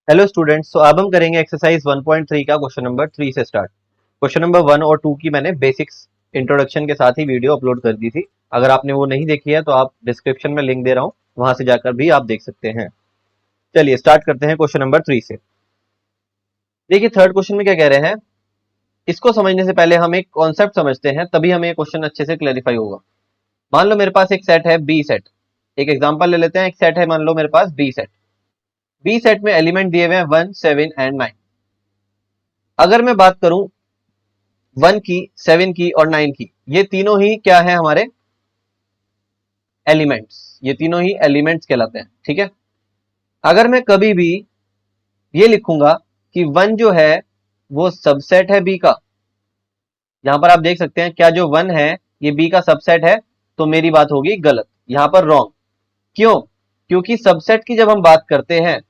Hello students, तो अब हम करेंगे एक्सरसाइज 1.3 का क्वेश्चन नंबर 3 से स्टार्ट। क्वेश्चन नंबर 1 और 2 की मैंने बेसिक्स इंट्रोडक्शन के साथ ही वीडियो अपलोड कर दी थी। अगर आपने वो नहीं देखी है तो आप डिस्क्रिप्शन में लिंक दे रहा हूँ, वहां से जाकर भी आप देख सकते हैं। चलिए स्टार्ट करते हैं क्वेश्चन नंबर 3 से। देखिए थर्ड क्वेश्चन में क्या कह रहे हैं, इसको समझने से पहले हम एक कॉन्सेप्ट समझते हैं, तभी हमें ये क्वेश्चन अच्छे से क्लैरिफाई होगा। मान लो मेरे पास एक सेट है बी सेट। एक एग्जाम्पल ले लेते हैं, एक सेट है मान लो मेरे पास बी सेट। बी सेट में एलिमेंट दिए हुए हैं 1, 7 एंड 9। अगर मैं बात करूं 1 की, 7 की और 9 की, ये तीनों ही क्या है हमारे एलिमेंट्स। ये तीनों ही एलिमेंट्स कहलाते हैं, ठीक है। अगर मैं कभी भी ये लिखूंगा कि 1 जो है वो सबसेट है बी का, यहां पर आप देख सकते हैं क्या जो 1 है ये बी का सबसेट है, तो मेरी बात होगी गलत, यहां पर रॉन्ग। क्यों? क्योंकि सबसेट की जब हम बात करते हैं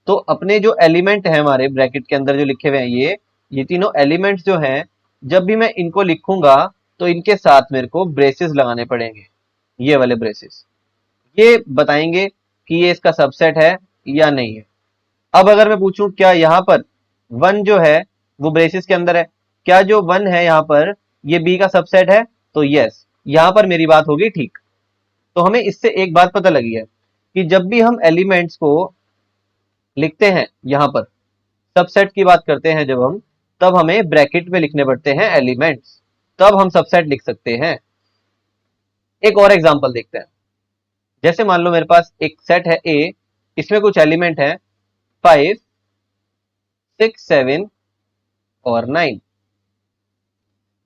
तो अपने जो एलिमेंट है हमारे ब्रैकेट के अंदर जो लिखे हुए हैं ये तीनों एलिमेंट्स जो हैं, जब भी मैं इनको लिखूंगा तो इनके साथ मेरे को ब्रेसेस लगाने पड़ेंगे। ये वाले ब्रेसेस ये बताएंगे कि ये इसका सबसेट है या नहीं है। अब अगर मैं पूछूं क्या यहाँ पर 1 जो है वो ब्रेसेस के अंदर है, क्या जो 1 है यहाँ पर ये बी का सबसेट है, तो यस, यहाँ पर मेरी बात होगी ठीक। तो हमें इससे एक बात पता लगी है कि जब भी हम एलिमेंट्स को लिखते हैं, यहाँ पर सबसेट की बात करते हैं जब हम, तब हमें ब्रैकेट में लिखने पड़ते हैं एलिमेंट्स, तब हम सबसेट लिख सकते हैं। एक और एग्जांपल देखते हैं। जैसे मान लो मेरे पास एक सेट है ए, इसमें कुछ एलिमेंट है 5, 6, 7 और 9।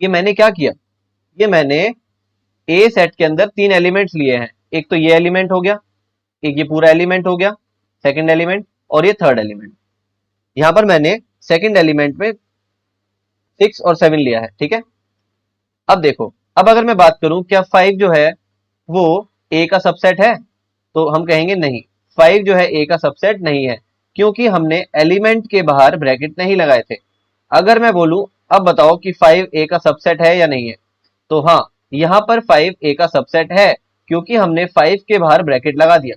ये मैंने क्या किया, ये मैंने ए सेट के अंदर 3 एलिमेंट्स लिए हैं। एक तो ये एलिमेंट हो गया, एक ये पूरा एलिमेंट हो गया, सेकंड एलिमेंट, और ये थर्ड एलिमेंट। यहां पर मैंने सेकंड एलिमेंट में 6 और 7 लिया है, ठीक है। अब देखो, अब अगर मैं बात करूं क्या 5 जो है वो ए का सबसेट है, तो हम कहेंगे नहीं, 5 जो है ए का सबसेट नहीं है, क्योंकि हमने एलिमेंट के बाहर ब्रैकेट नहीं लगाए थे। अगर मैं बोलूं अब बताओ कि 5 ए का सबसेट है या नहीं है, तो हाँ, यहां पर 5 ए का सबसेट है, क्योंकि हमने 5 के बाहर ब्रैकेट लगा दिया।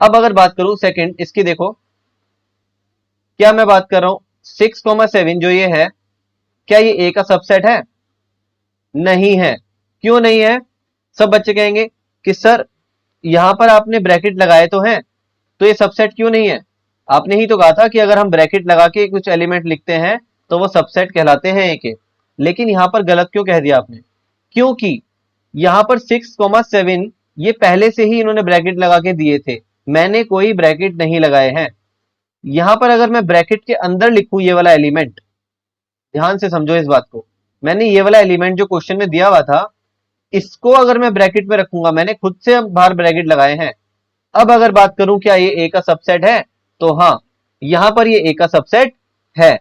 अब अगर बात करूं सेकंड इसकी, देखो क्या मैं बात कर रहा हूं 6,7 जो ये है, क्या ये ए का सबसेट है? नहीं है। क्यों नहीं है? सब बच्चे कहेंगे कि सर यहां पर आपने ब्रैकेट लगाए तो हैं, तो ये सबसेट क्यों नहीं है? आपने ही तो कहा था कि अगर हम ब्रैकेट लगा के कुछ एलिमेंट लिखते हैं तो वो सबसेट कहलाते हैं ए के। लेकिन यहां पर गलत क्यों कह दिया आपने? क्योंकि यहां पर 6,7 ये पहले से ही इन्होंने ब्रैकेट लगा के दिए थे, मैंने कोई ब्रैकेट नहीं लगाए हैं। यहां पर अगर मैं ब्रैकेट के अंदर लिखूं ये वाला एलिमेंट, ध्यान से समझो इस बात को, मैंने ये वाला एलिमेंट जो क्वेश्चन में दिया हुआ था, इसको अगर मैं ब्रैकेट में रखूंगा, मैंने खुद से बाहर ब्रैकेट लगाए हैं। अब अगर बात करूं क्या ये ए का सबसेट है, तो हाँ, यहां पर ये ए का सबसेट है।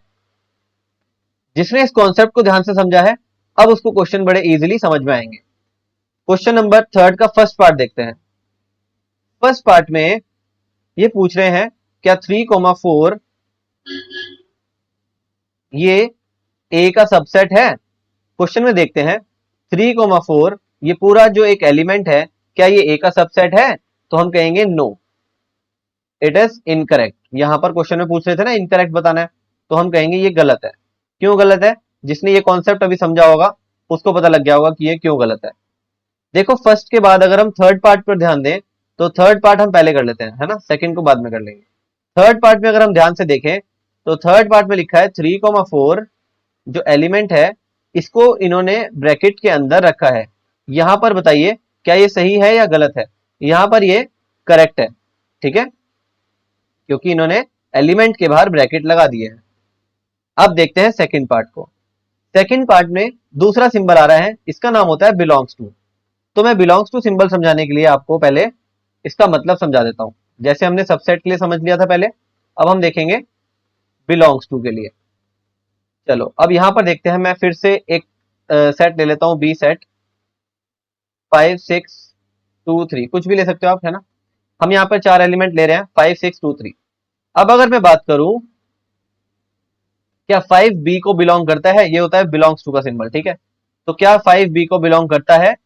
जिसने इस कॉन्सेप्ट को ध्यान से समझा है, अब उसको क्वेश्चन बड़े इजीली समझ में आएंगे। क्वेश्चन नंबर थर्ड का फर्स्ट पार्ट देखते हैं। फर्स्ट पार्ट में ये पूछ रहे हैं क्या 3,4 ये ए का सबसेट है। क्वेश्चन में देखते हैं 3,4 ये पूरा जो एक एलिमेंट है, क्या ये ए का सबसेट है, तो हम कहेंगे नो, इट इज इनकरेक्ट। यहां पर क्वेश्चन में पूछ रहे थे ना इनकरेक्ट बताना है, तो हम कहेंगे ये गलत है। क्यों गलत है? जिसने ये कॉन्सेप्ट अभी समझा होगा उसको पता लग गया होगा कि ये क्यों गलत है। देखो फर्स्ट के बाद अगर हम थर्ड पार्ट पर ध्यान दें, तो थर्ड पार्ट हम पहले कर लेते हैं, है ना, सेकंड को बाद में कर लेंगे। थर्ड पार्ट में अगर हम ध्यान से देखें तो थर्ड पार्ट में लिखा है 3,4 जो एलिमेंट है इसको इन्होंने ब्रैकेट के अंदर रखा है। यहां पर बताइए क्या ये सही है या गलत है? यहां पर ये करेक्ट है, ठीक है, क्योंकि इन्होंने एलिमेंट के बाहर ब्रैकेट लगा दिए हैं। अब देखते हैं सेकंड पार्ट को। सेकंड पार्ट में दूसरा सिंबल आ रहा है, इसका नाम होता है बिलोंग्स टू। तो मैं बिलोंग्स टू सिंबल समझाने के लिए आपको पहले इसका मतलब समझा देता हूं। जैसे हमने सबसेट के लिए समझ लिया था पहले, अब हम देखेंगे बिलोंग्स टू के लिए। चलो अब यहां पर देखते हैं, मैं फिर से एक सेट ले लेता हूं, बी सेट 5, 6, 2, 3, कुछ भी ले सकते हो आप, है ना। हम यहाँ पर 4 एलिमेंट ले रहे हैं 5, 6, 2, 3। अब अगर मैं बात करूं क्या 5 बी को बिलोंग करता है, ये होता है बिलोंग्स टू का सिंबल, ठीक है। तो क्या 5 बी को बिलोंग करता है?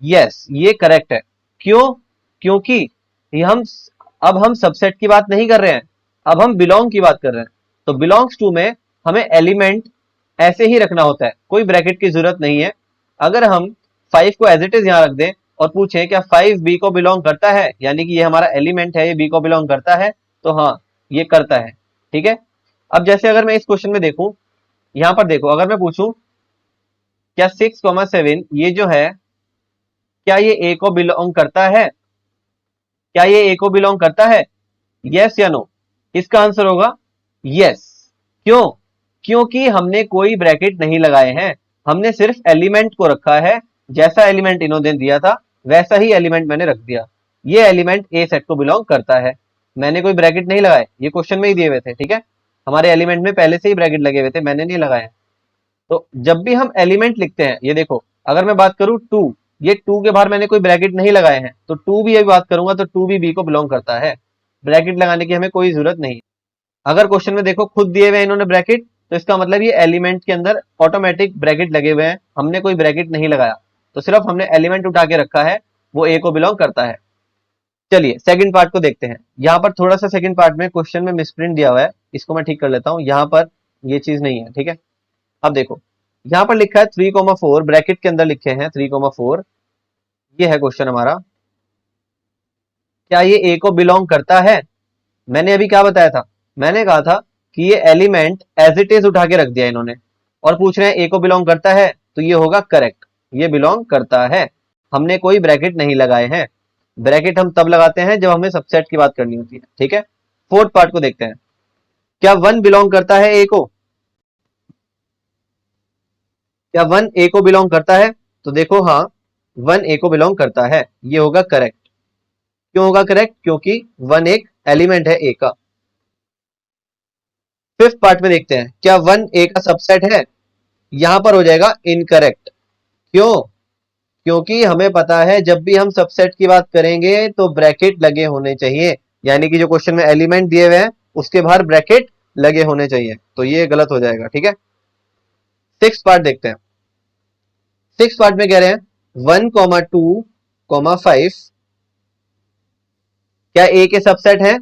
यस, ये करेक्ट है। क्यों? क्योंकि ये हम अब हम सबसेट की बात नहीं कर रहे हैं, अब हम बिलोंग की बात कर रहे हैं, तो बिलोंग्स टू में हमें एलिमेंट ऐसे ही रखना होता है, कोई ब्रैकेट की जरूरत नहीं है। अगर हम 5 को एज इट इज यहां रख दें और पूछें क्या 5 बी को बिलोंग करता है, यानी कि ये हमारा एलिमेंट है, ये बी को बिलोंग करता है, तो हाँ ये करता है। ठीक है, अब जैसे अगर मैं इस क्वेश्चन में देखूं, यहां पर देखो, अगर मैं पूछूं क्या 6,7 ये जो है, क्या ये ए को बिलोंग करता है, क्या ये ए को बिलोंग करता है, यस या नो? इसका आंसर होगा यस। क्यों? क्योंकि हमने कोई ब्रैकेट नहीं लगाए हैं, हमने सिर्फ एलिमेंट को रखा है, जैसा एलिमेंट इन्होंने दिया था वैसा ही एलिमेंट मैंने रख दिया। ये एलिमेंट ए सेट को बिलोंग करता है, मैंने कोई ब्रैकेट नहीं लगाए, ये क्वेश्चन में ही दिए हुए थे। ठीक है, हमारे एलिमेंट में पहले से ही ब्रैकेट लगे हुए थे, मैंने नहीं लगाए। तो जब भी हम एलिमेंट लिखते हैं, ये देखो, अगर मैं बात करूं टू, ये टू के बाहर मैंने कोई ब्रैकेट नहीं लगाए हैं, तो टू भी अभी बात करूंगा तो टू भी बी को बिलोंग करता है, ब्रैकेट लगाने की हमें कोई जरूरत नहीं। अगर क्वेश्चन में देखो खुद दिए हुए हैं इन्होंने ब्रैकेट, तो इसका मतलब ये एलिमेंट के अंदर ऑटोमेटिक ब्रैकेट लगे हुए हैं, हमने कोई ब्रैकेट नहीं लगाया, तो सिर्फ हमने एलिमेंट उठा के रखा है, वो ए को बिलोंग करता है। चलिए सेकंड पार्ट को देखते हैं। यहाँ पर थोड़ा सा सेकंड पार्ट में क्वेश्चन में मिसप्रिंट दिया हुआ है, इसको मैं ठीक कर लेता हूँ, यहाँ पर ये चीज नहीं है। ठीक है, अब देखो, यहाँ पर लिखा है 3,4, ब्रैकेट के अंदर लिखे हैं 3,4, ये है क्वेश्चन हमारा, क्या ये ए को बिलोंग करता है? मैंने अभी क्या बताया था, मैंने कहा था कि ये एलिमेंट एज इट इज उठा के रख दिया इन्होंने, और पूछ रहे हैं ए को बिलोंग करता है, तो ये होगा करेक्ट, ये बिलोंग करता है, हमने कोई ब्रैकेट नहीं लगाए हैं। ब्रैकेट हम तब लगाते हैं जब हमें सबसेट की बात करनी होती है। ठीक है, फोर्थ पार्ट को देखते हैं, क्या वन बिलोंग करता है ए को? क्या वन ए को बिलोंग करता है? तो देखो हाँ, वन ए को बिलोंग करता है, ये होगा करेक्ट। क्यों होगा करेक्ट? क्योंकि वन एक एलिमेंट है ए का। फिफ्थ पार्ट में देखते हैं, क्या वन ए का सबसेट है? यहां पर हो जाएगा इनकरेक्ट। क्यों? क्योंकि हमें पता है जब भी हम सबसेट की बात करेंगे तो ब्रैकेट लगे होने चाहिए, यानी कि जो क्वेश्चन में एलिमेंट दिए हुए हैं उसके बाहर ब्रैकेट लगे होने चाहिए, तो ये गलत हो जाएगा। ठीक है, सिक्स पार्ट देखते हैं। सिक्स पार्ट में कह रहे हैं 1,2,5 क्या ए के सबसेट है?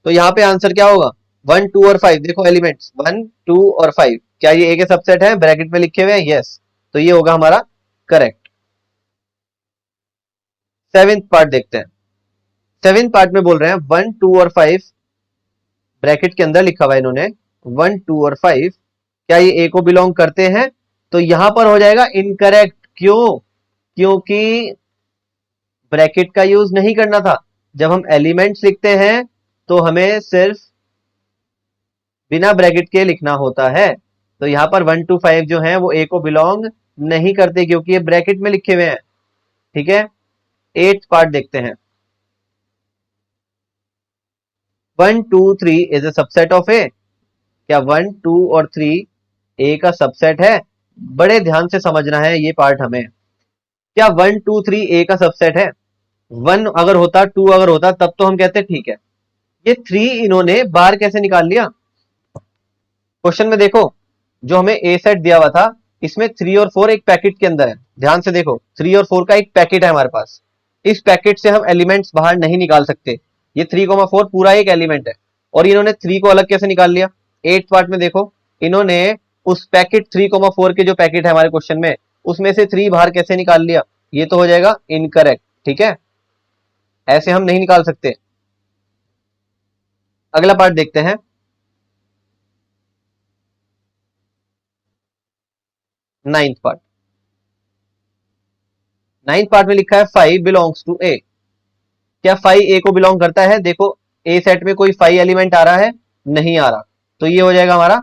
तो यहाँ पे आंसर क्या होगा, 1, 2 और 5, देखो एलिमेंट्स 1, 2 और 5, क्या ये ए के सबसेट है? ब्रैकेट में लिखे हुए हैं, यस, तो ये होगा हमारा करेक्ट। सेवेंथ पार्ट देखते हैं। सेवेंथ पार्ट में बोल रहे हैं 1, 2 और 5, ब्रैकेट के अंदर लिखा हुआ है इन्होंने 1, 2 और 5, क्या ये ए को बिलोंग करते हैं? तो यहां पर हो जाएगा इनकरेक्ट। क्यों? क्योंकि ब्रैकेट का यूज नहीं करना था, जब हम एलिमेंट्स लिखते हैं तो हमें सिर्फ बिना ब्रैकेट के लिखना होता है, तो यहां पर 1, 2, 5 जो है वो ए को बिलोंग नहीं करते क्योंकि ये ब्रैकेट में लिखे हुए हैं। ठीक है, एट पार्ट देखते हैं। 1, 2, 3 इज अ सबसेट ऑफ ए, क्या 1, 2 और 3 ए का सबसेट है? बड़े ध्यान से समझना है ये पार्ट हमें, क्या 1, 2, 3 ए का सबसेट है? वन अगर होता, टू अगर होता, तब तो हम कहते ठीक है। ये थ्री इन्होंने बाहर कैसे निकाल लिया? क्वेश्चन में देखो, जो हमें ए सेट दिया हुआ था इसमें 3 और 4 एक पैकेट के अंदर है, ध्यान से देखो 3 और 4 का एक पैकेट है हमारे पास, इस पैकेट से हम एलिमेंट्स बाहर नहीं निकाल सकते, ये 3,4 पूरा एक एलिमेंट है, और इन्होंने 3 को अलग कैसे निकाल लिया? एट पार्ट में देखो, इन्होंने उस पैकेट 3,4 के जो पैकेट है हमारे क्वेश्चन में, उसमें से 3 बाहर कैसे निकाल लिया? ये तो हो जाएगा इनकरेक्ट। ठीक है, ऐसे हम नहीं निकाल सकते। अगला पार्ट देखते हैं, नाइन्थ पार्ट। नाइन्थ पार्ट में लिखा है 5 बिलोंग्स टू ए, क्या 5 ए को बिलोंग करता है? देखो ए सेट में कोई 5 एलिमेंट आ रहा है? नहीं आ रहा, तो ये हो जाएगा हमारा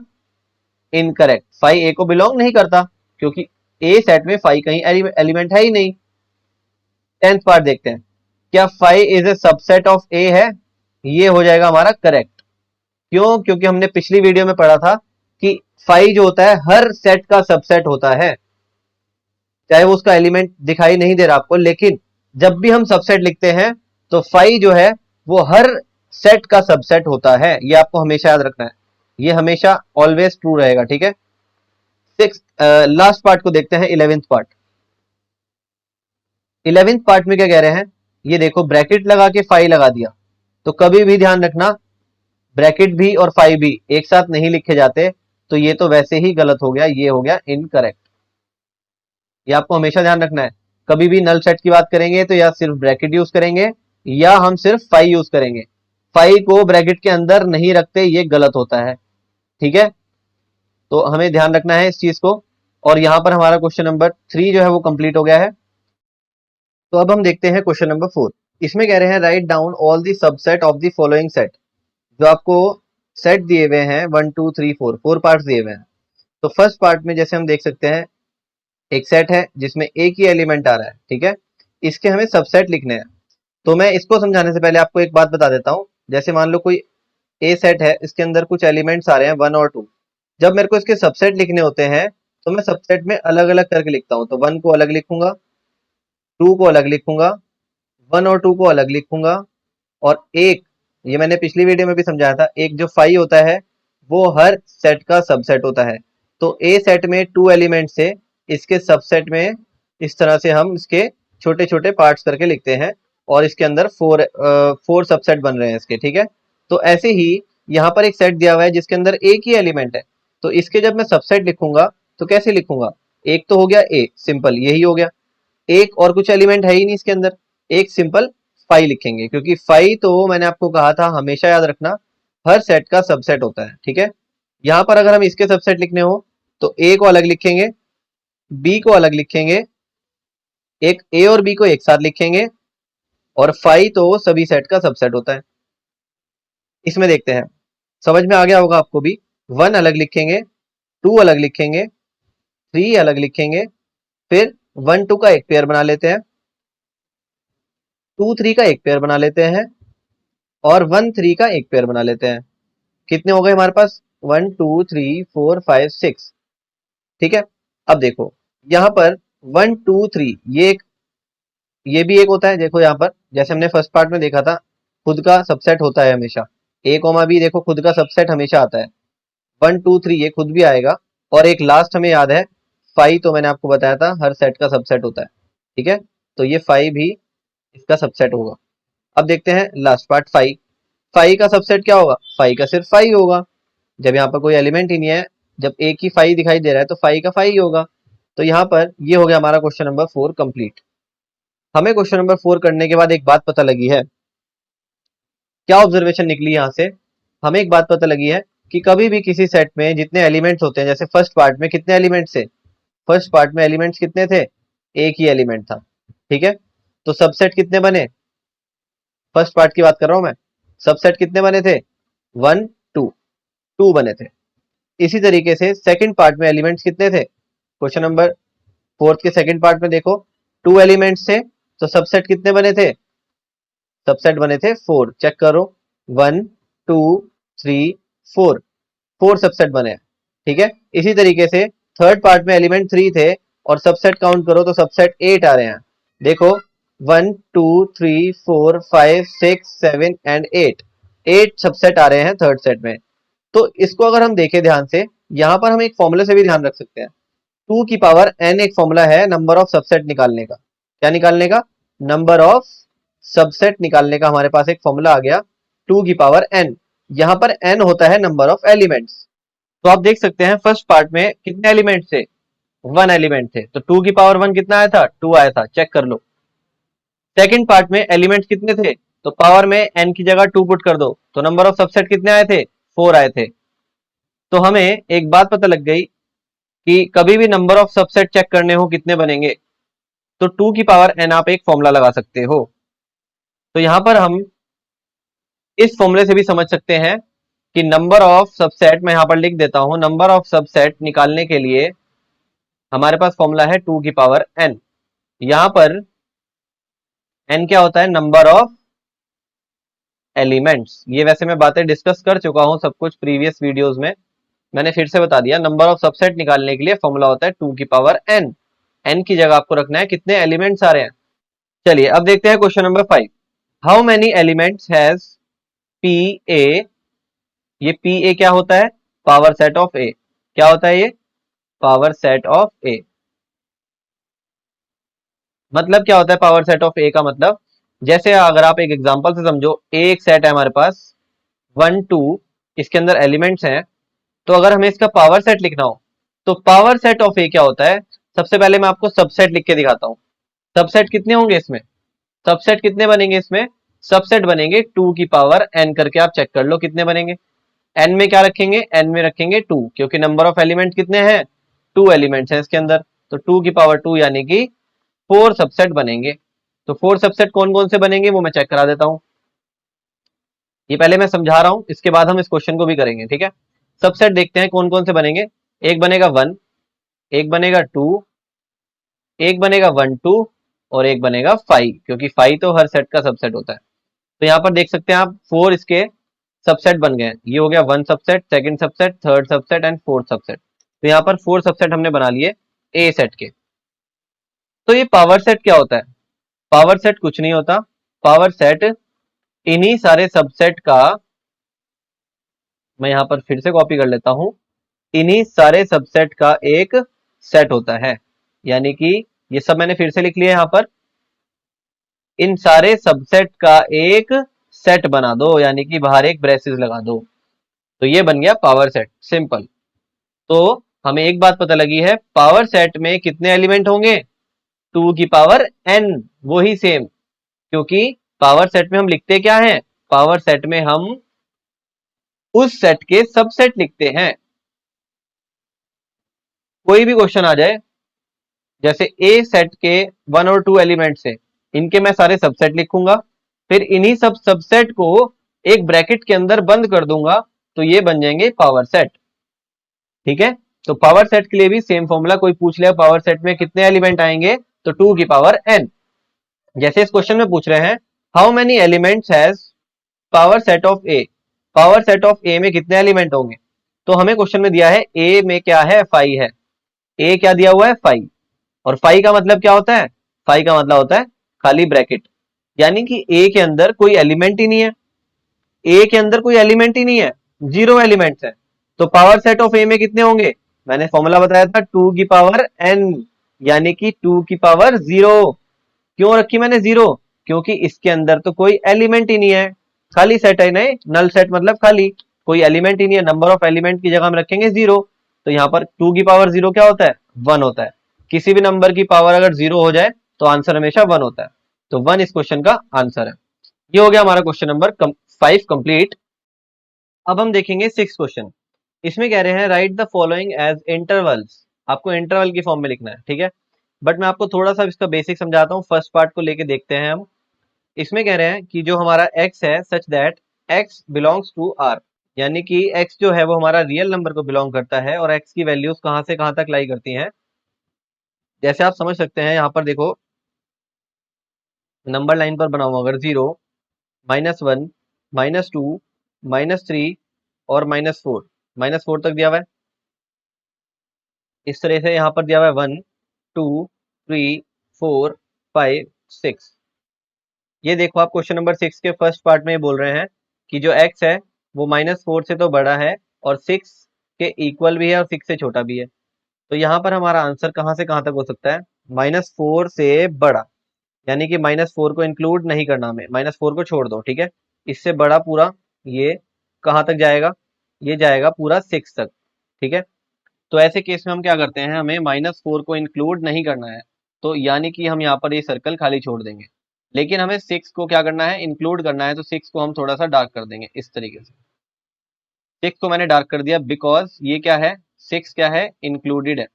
इनकरेक्ट, 5 ए को बिलोंग नहीं करता क्योंकि ए सेट में 5 कहीं एलिमेंट है ही नहीं। टेंथ पार्ट देखते हैं, क्या 5 इज ए सबसेट ऑफ ए है? ये हो जाएगा हमारा करेक्ट। क्यों? क्योंकि हमने पिछली वीडियो में पढ़ा था कि 5 जो होता है हर सेट का सबसेट होता है, चाहे वो उसका एलिमेंट दिखाई नहीं दे रहा आपको, लेकिन जब भी हम सबसेट लिखते हैं तो 5 जो है वो हर सेट का सबसेट होता है, ये आपको हमेशा याद रखना है, ये हमेशा ऑलवेज ट्रू रहेगा। ठीक है, सिक्स लास्ट पार्ट को देखते हैं, 11th पार्ट। 11th पार्ट में क्या कह रहे हैं, ये देखो ब्रैकेट लगा के 5 लगा दिया, तो कभी भी ध्यान रखना ब्रैकेट भी और फाइव भी एक साथ नहीं लिखे जाते, तो ये तो वैसे ही गलत हो गया, ये हो गया इनकरेक्ट। ये आपको हमेशा ध्यान रखना है। कभी भी नल सेट की बात करेंगे तो या सिर्फ ब्रैकेट यूज करेंगे या हम सिर्फ फाइव यूज करेंगे। फाइव को ब्रैकेट के अंदर नहीं रखते, ये गलत होता है। ठीक है, तो हमें ध्यान रखना है इस चीज को। और यहां पर हमारा क्वेश्चन नंबर 3 जो है वो कंप्लीट हो गया है। तो अब हम देखते हैं क्वेश्चन नंबर 4। इसमें कह रहे हैं write down all the subset of the following set. जो आपको सेट दिए हुए हैं 1 2 3 4, 4 पार्ट्स दिए हुए हैं। तो फर्स्ट पार्ट में जैसे हम देख सकते हैं एक सेट है जिसमें एक ही एलिमेंट आ रहा है, ठीक है। इसके हमें सबसेट लिखने हैं। तो मैं इसको समझाने से पहले आपको एक बात बता देता हूं। जैसे मान लो कोई ए सेट है, इसके अंदर कुछ एलिमेंट्स आ रहे हैं 1 और 2। जब मेरे को इसके सबसेट लिखने होते हैं तो मैं सबसेट में अलग अलग करके लिखता हूँ। तो 1 को अलग लिखूंगा, 2 को अलग लिखूंगा, 1 और 2 को अलग लिखूंगा, और एक, ये मैंने पिछली वीडियो में भी समझाया था, एक जो 5 होता है वो हर सेट का सबसेट होता है। तो ए सेट में 2 एलिमेंट से इसके सबसेट में इस तरह से हम इसके छोटे छोटे पार्ट्स करके लिखते हैं, और इसके अंदर 4 सबसेट बन रहे हैं इसके, ठीक है। तो ऐसे ही यहाँ पर एक सेट दिया हुआ है जिसके अंदर एक ही एलिमेंट है। तो इसके जब मैं सबसेट लिखूंगा तो कैसे लिखूंगा? एक तो हो गया ए, सिंपल यही हो गया। एक और कुछ एलिमेंट है ही नहीं इसके अंदर, एक सिंपल फाइव लिखेंगे, क्योंकि फाइव तो मैंने आपको कहा था हमेशा याद रखना हर सेट का सबसेट होता है, ठीक है। यहां पर अगर हम इसके सबसेट लिखने हो तो ए को अलग लिखेंगे, बी को अलग लिखेंगे, एक ए और बी को एक साथ लिखेंगे, और फाइव तो सभी सेट का सबसेट होता है। इसमें देखते हैं, समझ में आ गया होगा आपको भी। 1 अलग लिखेंगे, 2 अलग लिखेंगे, 3 अलग लिखेंगे, फिर 1 2 का एक पेयर बना लेते हैं, 2 3 का एक पेयर बना लेते हैं, और 1 3 का एक पेयर बना लेते हैं। कितने हो गए हमारे पास? 1 2 3 4 5 6, ठीक है। अब देखो यहाँ पर 1 2 3, ये भी एक होता है। देखो यहाँ पर जैसे हमने फर्स्ट पार्ट में देखा था, खुद का सबसेट होता है हमेशा। ए कॉमा बी, देखो खुद का सबसेट हमेशा आता है। 1 2 3 ये खुद भी आएगा, और एक लास्ट हमें याद है 5, तो मैंने आपको बताया था हर सेट का सबसेट होता है, ठीक है। तो ये 5 भी इसका सबसेट होगा। अब देखते हैं लास्ट पार्ट 5। 5 का सबसेट क्या होगा? 5 का सिर्फ 5 होगा। जब यहाँ पर कोई एलिमेंट ही नहीं है, जब एक ही 5 दिखाई दे रहा है तो 5 का 5 ही होगा। तो यहाँ पर ये हो गया हमारा क्वेश्चन नंबर 4 कंप्लीट। हमें क्वेश्चन नंबर 4 करने के बाद एक बात पता लगी है। क्या ऑब्जर्वेशन निकली यहाँ से? हमें एक बात पता लगी है कि कभी भी किसी सेट में जितने एलिमेंट्स होते हैं, जैसे फर्स्ट पार्ट में कितने एलिमेंट्स थे? फर्स्ट पार्ट में एलिमेंट्स कितने थे? एक ही एलिमेंट था, ठीक है। तो सबसेट कितने बने? फर्स्ट पार्ट की बात कर रहा हूं मैं। सबसेट कितने बने थे? 1 2, 2 बने थे। इसी तरीके से सेकंड पार्ट में एलिमेंट्स कितने थे? क्वेश्चन नंबर 4 के सेकंड पार्ट में देखो, 2 एलिमेंट्स थे, तो सबसेट कितने बने थे? सबसेट बने थे 4। चेक करो, 1 2 3 4, 4 सबसेट बने हैं, ठीक है। इसी तरीके से थर्ड पार्ट में एलिमेंट 3 थे, और सबसेट काउंट करो तो सबसेट 8 आ रहे हैं। देखो, 1 2 3 4 5 6 7 एंड 8, 8 सबसेट आ रहे हैं थर्ड सेट में। तो इसको अगर हम देखें ध्यान से, यहां पर हम एक फॉर्मूले से भी ध्यान रख सकते हैं। 2 की पावर n एक फॉर्मूला है नंबर ऑफ सबसेट निकालने का। क्या निकालने का? नंबर ऑफ सबसेट निकालने का हमारे पास एक फॉर्मूला आ गया, 2 की पावर n। यहां पर n होता है नंबर ऑफ एलिमेंट्स। तो आप देख सकते हैं फर्स्ट पार्ट में कितने एलिमेंट थे? 1 एलिमेंट थे, तो 2 की पावर 1 कितना आया था? 2 आया था, चेक कर लो। सेकंड पार्ट में एलिमेंट्स कितने थे? तो पावर में n की जगह 2 पुट कर दो, तो नंबर ऑफ सबसेट कितने आए थे? 4 आए थे। तो हमें एक बात पता लग गई कि कभी भी नंबर ऑफ सबसेट चेक करने हो कितने बनेंगे, तो 2 की पावर n आप एक फॉर्मूला लगा सकते हो। तो यहां पर हम इस फॉर्मूले से भी समझ सकते हैं कि नंबर ऑफ सबसेट, मैं यहां पर लिख देता हूं, नंबर ऑफ सबसेट निकालने के लिए हमारे पास फॉर्मूला है 2 की पावर n। यहां पर n क्या होता है? Number of elements. ये वैसे मैं बातें डिस्कस कर चुका हूं सब कुछ प्रीवियस वीडियोस में, मैंने फिर से बता दिया। नंबर ऑफ सबसेट निकालने के लिए फॉर्मूला होता है 2 की पावर n। n की जगह आपको रखना है कितने एलिमेंट्स आ रहे हैं। चलिए अब देखते हैं question number 5। How many elements has P A? ये पी ए क्या होता है? पावर सेट ऑफ ए। क्या होता है ये? पावर सेट ऑफ ए। मतलब क्या होता है पावर सेट ऑफ ए का मतलब? जैसे अगर आप एक एग्जांपल से समझो, ए एक सेट है हमारे पास 1 2 इसके अंदर एलिमेंट्स हैं, तो अगर हमें इसका पावर सेट लिखना हो तो पावर सेट ऑफ ए क्या होता है? सबसे पहले मैं आपको सबसेट लिख के दिखाता हूँ। सबसेट कितने होंगे इसमें? सबसेट कितने बनेंगे इसमें? सबसेट बनेंगे 2 की पावर n करके आप चेक कर लो कितने बनेंगे। n में क्या रखेंगे? n में रखेंगे 2, क्योंकि नंबर ऑफ एलिमेंट कितने हैं? 2 एलिमेंट्स हैं इसके अंदर, तो 2 की पावर 2 यानी कि 4 सबसेट बनेंगे। तो 4 सबसेट कौन कौन से बनेंगे वो मैं चेक करा देता हूँ। ये पहले मैं समझा रहा हूँ, इसके बाद हम इस क्वेश्चन को भी करेंगे, ठीक है। सबसेट देखते हैं कौन कौन से बनेंगे। एक बनेगा 1, एक बनेगा 2, एक बनेगा 1 2 और एक बनेगा 5, क्योंकि 5 तो हर सेट का सबसेट होता है। तो यहाँ पर देख सकते हैं आप 4 इसके सबसेट बन गए हैं। ये हो गया 1 subset, second subset, third subset and fourth subset. तो यहाँ पर 4 सबसेट हमने बना लिए ए सेट के। तो ये पावर सेट क्या होता है? पावर सेट कुछ नहीं होता। पावर सेट इन्हीं सारे सबसेट का, मैं यहाँ पर फिर से कॉपी कर लेता हूं, इन्हीं सारे सबसेट का एक सेट होता है। यानी कि ये सब मैंने फिर से लिख लिया यहाँ पर, इन सारे सबसेट का एक सेट बना दो, यानी कि बाहर एक ब्रेसेस लगा दो, तो ये बन गया पावर सेट, सिंपल। तो हमें एक बात पता लगी है, पावर सेट में कितने एलिमेंट होंगे? 2 की पावर n, वो ही सेम, क्योंकि पावर सेट में हम लिखते क्या है? पावर सेट में हम उस सेट के सबसेट लिखते हैं। कोई भी क्वेश्चन आ जाए, जैसे ए सेट के 1 और 2 एलिमेंट से, इनके मैं सारे सबसेट लिखूंगा, फिर इन्हीं सब सबसेट को एक ब्रैकेट के अंदर बंद कर दूंगा, तो ये बन जाएंगे पावर सेट, ठीक है। तो पावर सेट के लिए भी सेम फॉर्मूला, कोई पूछ ले पावर सेट में कितने एलिमेंट आएंगे, तो 2 की पावर n। जैसे इस क्वेश्चन में पूछ रहे हैं, how many elements has power set of A, power set of A में कितने एलिमेंट होंगे? तो हमें क्वेश्चन में दिया है ए में क्या है? 5 है। ए क्या दिया हुआ है? 5। और 5 का मतलब क्या होता है? 5 का मतलब होता है खाली ब्रैकेट, यानी कि ए के अंदर कोई एलिमेंट ही नहीं है। ए के अंदर कोई एलिमेंट ही नहीं है, 0 एलिमेंट्स है। तो पावर सेट ऑफ ए में कितने होंगे? मैंने फॉर्मूला बताया था 2 की पावर n, यानी कि 2 की पावर 0। क्यों रखी मैंने 0? क्योंकि इसके अंदर तो कोई एलिमेंट ही नहीं है, खाली सेट है। नहीं, नल सेट मतलब खाली, कोई एलिमेंट ही नहीं है। नंबर ऑफ एलिमेंट की जगह हम रखेंगे 0, तो यहाँ पर 2 की पावर 0 क्या होता है? 1 होता है। किसी भी नंबर की पावर अगर 0 हो जाए तो आंसर हमेशा 1 होता है, तो 1 इस क्वेश्चन का आंसर है। ये हो गया हमारा क्वेश्चन नंबर 5 कंप्लीट। अब हम देखेंगे 6 क्वेश्चन। इसमें कह रहे हैं write the following as intervals, आपको इंटरवल की फॉर्म में लिखना है, ठीक है। बट मैं आपको थोड़ा सा इसका बेसिक समझाता हूँ, फर्स्ट पार्ट को लेके देखते हैं हम। इसमें कह रहे हैं कि जो हमारा x है such that x belongs to r, यानी कि x जो है वो हमारा रियल नंबर को बिलोंग करता है, और x की वैल्यूज कहाँ से कहाँ तक लाई करती हैं, जैसे आप समझ सकते हैं। यहाँ पर देखो, नंबर लाइन पर बना हुआ, अगर 0 -1 -2 -3 और -4, -4 तक दिया हुआ है। इस तरह से यहाँ पर दिया हुआ है 1 2 3 4 5 6। ये देखो आप क्वेश्चन नंबर 6 के फर्स्ट पार्ट में बोल रहे हैं कि जो x है वो -4 से तो बड़ा है, और 6 के इक्वल भी है, और 6 से छोटा भी है। तो यहाँ पर हमारा आंसर कहाँ से कहाँ तक हो सकता है? -4 से बड़ा, यानी कि -4 को इंक्लूड नहीं करना, हमें -4 को छोड़ दो, ठीक है। इससे बड़ा पूरा, ये कहाँ तक जाएगा? ये जाएगा पूरा 6 तक, ठीक है। तो ऐसे केस में हम क्या करते हैं, हमें -4 को इंक्लूड नहीं करना है, तो यानी कि हम यहाँ पर ये सर्कल खाली छोड़ देंगे। लेकिन हमें 6 को क्या करना है? इंक्लूड करना है, तो 6 को हम थोड़ा सा डार्क कर देंगे इस तरीके से। 6 को मैंने डार्क कर दिया बिकॉज ये क्या है? 6 क्या है? इंक्लूडेड है।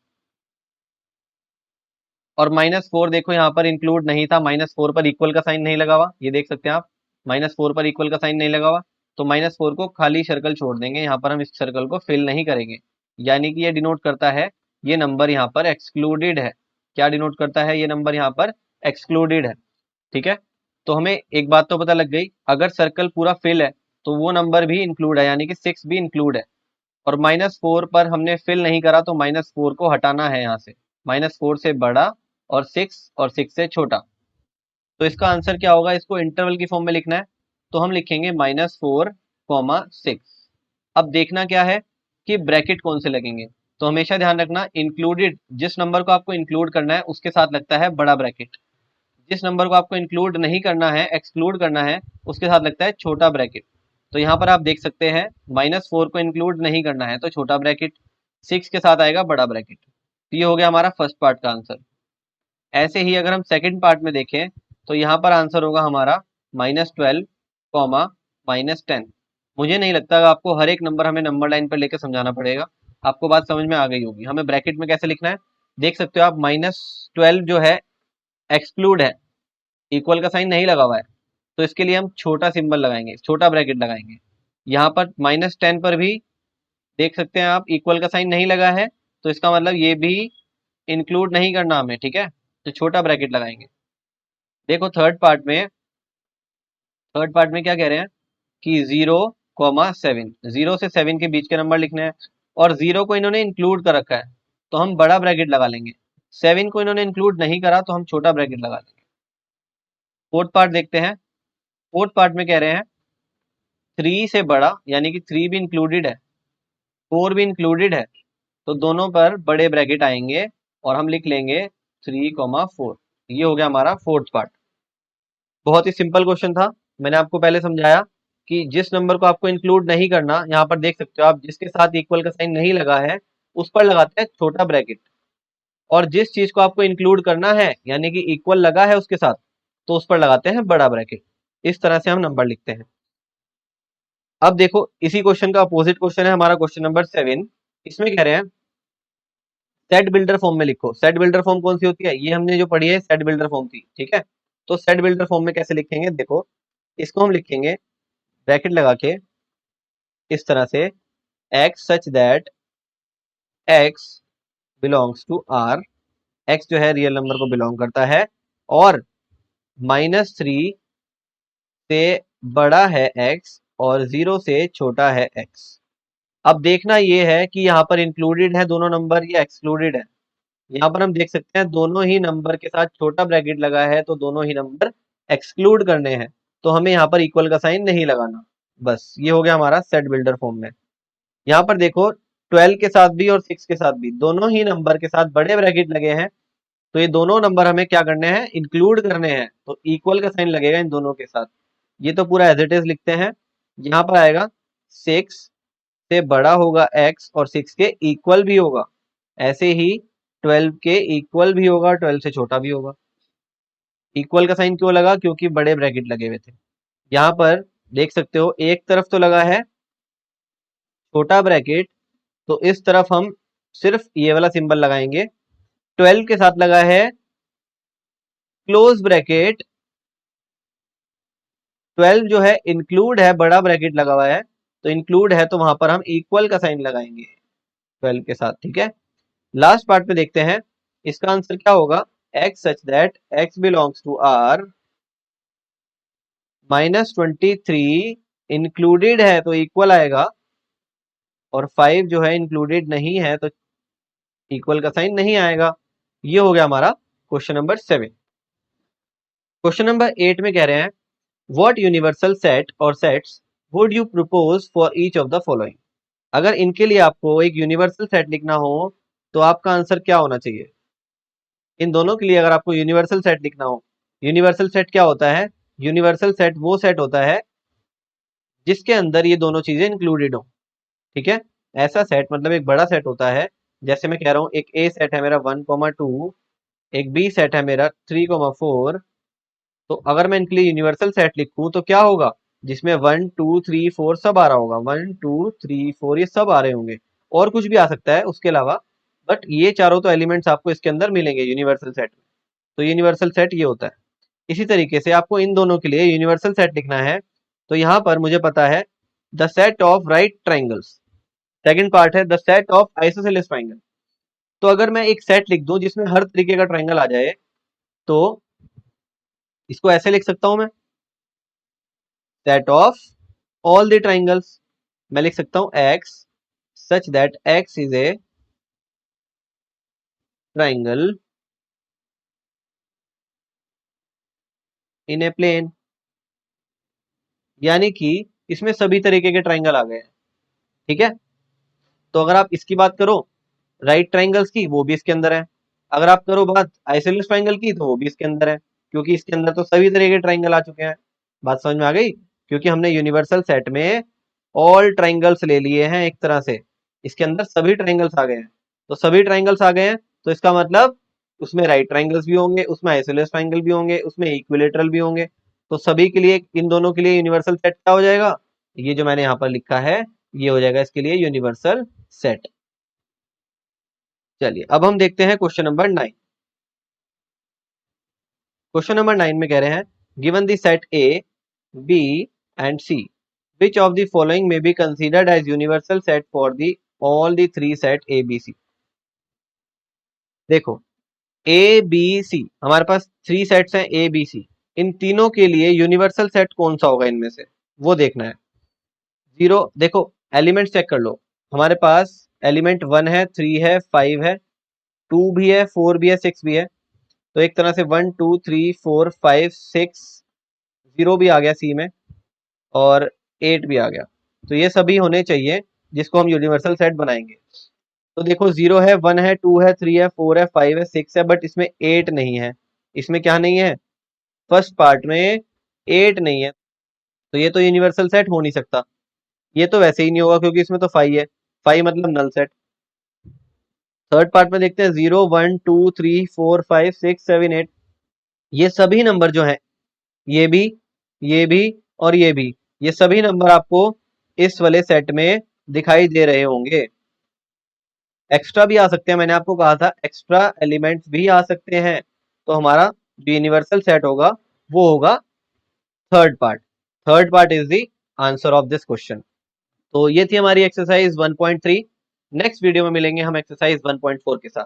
और -4 देखो यहाँ पर इंक्लूड नहीं था, -4 पर इक्वल का साइन नहीं लगा हुआ, ये देख सकते हैं आप, -4 पर इक्वल का साइन नहीं लगा हुआ। तो -4 को खाली सर्कल छोड़ देंगे, यहाँ पर हम इस सर्कल को फिल नहीं करेंगे, यानी कि ये डिनोट करता है ये नंबर यहाँ पर एक्सक्लूडेड है। क्या डिनोट करता है? ये नंबर यहाँ पर एक्सक्लूडेड है, ठीक है। तो हमें एक बात तो पता लग गई, अगर सर्कल पूरा फिल है तो वो नंबर भी इंक्लूड है, यानी कि 6 भी इंक्लूड है। और -4 पर हमने फिल नहीं करा, तो -4 को हटाना है यहाँ से, -4 से बड़ा और 6 और 6 से छोटा। तो इसका आंसर क्या होगा? इसको इंटरवल की फॉर्म में लिखना है, तो हम लिखेंगे -4, 6। अब देखना क्या है कि ब्रैकेट कौन से लगेंगे। तो हमेशा ध्यान रखना, इंक्लूडेड, जिस नंबर को आपको इंक्लूड करना है उसके साथ लगता है बड़ा ब्रैकेट, जिस नंबर को आपको इंक्लूड नहीं करना है, एक्सक्लूड करना है, उसके साथ लगता है छोटा ब्रैकेट। तो यहाँ पर आप देख सकते हैं -4 को इंक्लूड नहीं करना है तो छोटा ब्रैकेट, 6 के साथ आएगा बड़ा ब्रैकेट। तो ये हो गया हमारा फर्स्ट पार्ट का आंसर। ऐसे ही अगर हम सेकंड पार्ट में देखें तो यहाँ पर आंसर होगा हमारा -12 कॉमा -10। मुझे नहीं लगता आपको हर एक नंबर हमें नंबर लाइन पर लेकर समझाना पड़ेगा, आपको बात समझ में आ गई होगी। हमें ब्रैकेट में कैसे लिखना है देख सकते हो आप, -12 जो है एक्सक्लूड है, इक्वल का साइन नहीं लगा हुआ है, तो इसके लिए हम छोटा सिंबल लगाएंगे, छोटा ब्रैकेट लगाएंगे। यहाँ पर -10 पर भी देख सकते हैं आप, इक्वल का साइन नहीं लगा है, तो इसका मतलब ये भी इंक्लूड नहीं करना हमें, ठीक है, तो छोटा ब्रैकेट लगाएंगे। देखो थर्ड पार्ट में क्या कह रहे हैं कि 0,7, 0 से 7 के बीच के नंबर लिखने हैं, और 0 को इन्होंने इंक्लूड कर रखा है तो हम बड़ा ब्रैकेट लगा लेंगे, 7 को इन्होंने इंक्लूड नहीं करा तो हम छोटा ब्रैकेट लगा लेंगे। फोर्थ पार्ट देखते हैं। फोर्थ पार्ट में कह रहे हैं 3 से बड़ा, यानी कि 3 भी इंक्लूडेड है, 4 भी इंक्लूडेड है, तो दोनों पर बड़े ब्रैकेट आएंगे और हम लिख लेंगे 3,4। ये हो गया हमारा फोर्थ पार्ट। बहुत ही सिंपल क्वेश्चन था, मैंने आपको पहले समझाया कि जिस नंबर को आपको इंक्लूड नहीं करना, यहाँ पर देख सकते हो आप, जिसके साथ इक्वल का साइन नहीं लगा है उस पर लगाते हैं छोटा ब्रैकेट, और जिस चीज को आपको इंक्लूड करना है यानी कि इक्वल लगा है उसके साथ, तो उस पर लगाते हैं बड़ा ब्रैकेट। इस तरह से हम नंबर लिखते हैं। अब देखो इसी क्वेश्चन का अपोजिट क्वेश्चन है हमारा क्वेश्चन नंबर 7। इसमें कह रहे हैं सेट बिल्डर फॉर्म में लिखो। सेट बिल्डर फॉर्म कौन सी होती है, ये हमने जो पढ़ी है सेट बिल्डर फॉर्म थी, ठीक है। तो सेट बिल्डर फॉर्म में कैसे लिखेंगे, देखो इसको हम लिखेंगे ब्रैकेट लगा के इस तरह से, x such that x belongs to r, x जो है रियल नंबर को बिलोंग करता है, और -3 से बड़ा है x और 0 से छोटा है x। अब देखना ये है कि यहाँ पर इंक्लूडेड है दोनों नंबर या एक्सक्लूडेड है। यहाँ पर हम देख सकते हैं दोनों ही नंबर के साथ छोटा ब्रैकेट लगा है तो दोनों ही नंबर एक्सक्लूड करने हैं, तो हमें यहाँ पर इक्वल का साइन नहीं लगाना। बस ये हो गया हमारा सेट बिल्डर फॉर्म में। यहाँ पर देखो 12 के साथ भी और 6 के साथ भी दोनों ही नंबर के साथ बड़े ब्रैकेट लगे हैं, तो ये दोनों नंबर हमें क्या करने हैं, इंक्लूड करने हैं, तो इक्वल का साइन लगेगा इन दोनों के साथ। ये तो पूरा एज इट इज लिखते हैं। यहाँ पर आएगा 6 से बड़ा होगा x और 6 के इक्वल भी होगा, ऐसे ही 12 के इक्वल भी होगा, 12 से छोटा भी होगा। इक्वल का साइन क्यों लगा, क्योंकि बड़े ब्रैकेट लगे हुए थे। यहाँ पर देख सकते हो एक तरफ तो लगा है छोटा ब्रैकेट, तो इस तरफ हम सिर्फ ये वाला सिंबल लगाएंगे। 12 के साथ लगा है क्लोज ब्रैकेट, 12 जो है इंक्लूड है, बड़ा ब्रैकेट लगा हुआ है, तो इंक्लूड है तो वहां पर हम इक्वल का साइन लगाएंगे 12 के साथ, ठीक है। लास्ट पार्ट में देखते हैं इसका आंसर क्या होगा, x such that x belongs to r, -23 included है तो इक्वल आएगा, और 5 जो है इंक्लूडेड नहीं है तो इक्वल का साइन नहीं आएगा। ये हो गया हमारा क्वेश्चन नंबर 7। क्वेश्चन नंबर 8 में कह रहे हैं व्हाट यूनिवर्सल सेट और sets would you propose for each of the following. अगर इनके लिए आपको एक यूनिवर्सल सेट लिखना हो तो आपका आंसर क्या होना चाहिए। इन दोनों के लिए अगर आपको यूनिवर्सल सेट लिखना हो, यूनिवर्सल सेट क्या होता है, यूनिवर्सल सेट वो सेट होता है जिसके अंदर ये दोनों चीजें इंक्लूडेड हो, ठीक है। ऐसा सेट मतलब एक बड़ा सेट होता है, जैसे मैं कह रहा हूँ एक ए सेट है मेरा 1,2, एक बी सेट है मेरा 3,4, तो अगर मैं इनके लिए यूनिवर्सल सेट लिखूं तो क्या होगा, जिसमें 1, 2, 3, 4 सब आ रहा होगा, 1, 2, 3, 4 ये सब आ रहे होंगे, और कुछ भी आ सकता है उसके अलावा, बट ये चारों तो एलिमेंट्स आपको इसके अंदर मिलेंगे यूनिवर्सल सेट में। तो यूनिवर्सल सेट ये होता है। इसी तरीके से आपको इन दोनों के लिए यूनिवर्सल सेट लिखना है, तो यहाँ पर मुझे पता है the set of right triangles, second part है the set of isosceles triangle. तो अगर मैं एक सेट लिख दूं जिसमें हर तरीके का ट्राइंगल आ जाए, तो इसको ऐसे लिख सकता हूं मैं, set of all the triangles. मैं लिख सकता हूं x such that x is a triangle in a plane, यानी कि इसमें सभी तरीके के ट्राइंगल आ गए हैं, ठीक है। तो अगर आप इसकी बात करो राइट ट्राइंगल्स की, वो भी इसके अंदर है। अगर आप करो बात आइसोसेलेस ट्राइंगल की, तो वो भी इसके अंदर है, क्योंकि इसके अंदर तो सभी तरह के ट्राइंगल आ चुके हैं। बात समझ में आ गई। क्योंकि हमने यूनिवर्सल सेट में ऑल ट्राइंगल्स ले लिए हैं एक तरह से, इसके अंदर सभी ट्राइंगल्स आ गए हैं। तो सभी ट्राइंगल्स आ गए हैं तो इसका मतलब उसमें राइट ट्राइंगल्स भी होंगे, उसमें आइसोसेलेस ट्राइंगल भी होंगे, उसमें इक्विलेटरल भी होंगे। तो सभी के लिए, इन दोनों के लिए यूनिवर्सल सेट क्या हो जाएगा, ये जो मैंने यहाँ पर लिखा है ये हो जाएगा इसके लिए यूनिवर्सल सेट। चलिए अब हम देखते हैं क्वेश्चन नंबर 9। क्वेश्चन नंबर 9 में कह रहे हैं given the set A B and C which of the following may be considered as universal set for the all the three set A B C। देखो ए बी सी हमारे पास 3 sets हैं A B C, इन तीनों के लिए universal set कौन सा होगा इनमें से, वो देखना है। जीरो, देखो एलिमेंट चेक कर लो, हमारे पास एलिमेंट 1 है, 3 है, 5 है, 2 भी है, 4 भी है, 6 भी है। तो एक तरह से 1 2 3 4 5 6, 0 भी आ गया सी में, और 8 भी आ गया। तो ये सभी होने चाहिए जिसको हम यूनिवर्सल सेट बनाएंगे। तो देखो 0 है, 1 है, 2 है, 3 है, 4 है, 5 है, 6 है, बट इसमें 8 नहीं है। इसमें क्या नहीं है, फर्स्ट पार्ट में 8 नहीं है, तो ये तो यूनिवर्सल सेट हो नहीं सकता। ये तो वैसे ही नहीं होगा क्योंकि इसमें तो 5 है, 5 मतलब नल सेट। थर्ड पार्ट में देखते हैं 0 1 2 3 4 5 6 7 8, ये सभी नंबर जो हैं, ये भी, ये भी और ये भी, ये सभी नंबर आपको इस वाले सेट में दिखाई दे रहे होंगे। एक्स्ट्रा भी आ सकते हैं, मैंने आपको कहा था एक्स्ट्रा एलिमेंट्स भी आ सकते हैं। तो हमारा जो यूनिवर्सल सेट होगा वो होगा third part. Third part is the answer of this question. तो ये थी हमारी एक्सरसाइज 1.3। नेक्स्ट वीडियो में मिलेंगे हम एक्सरसाइज 1.4 के साथ।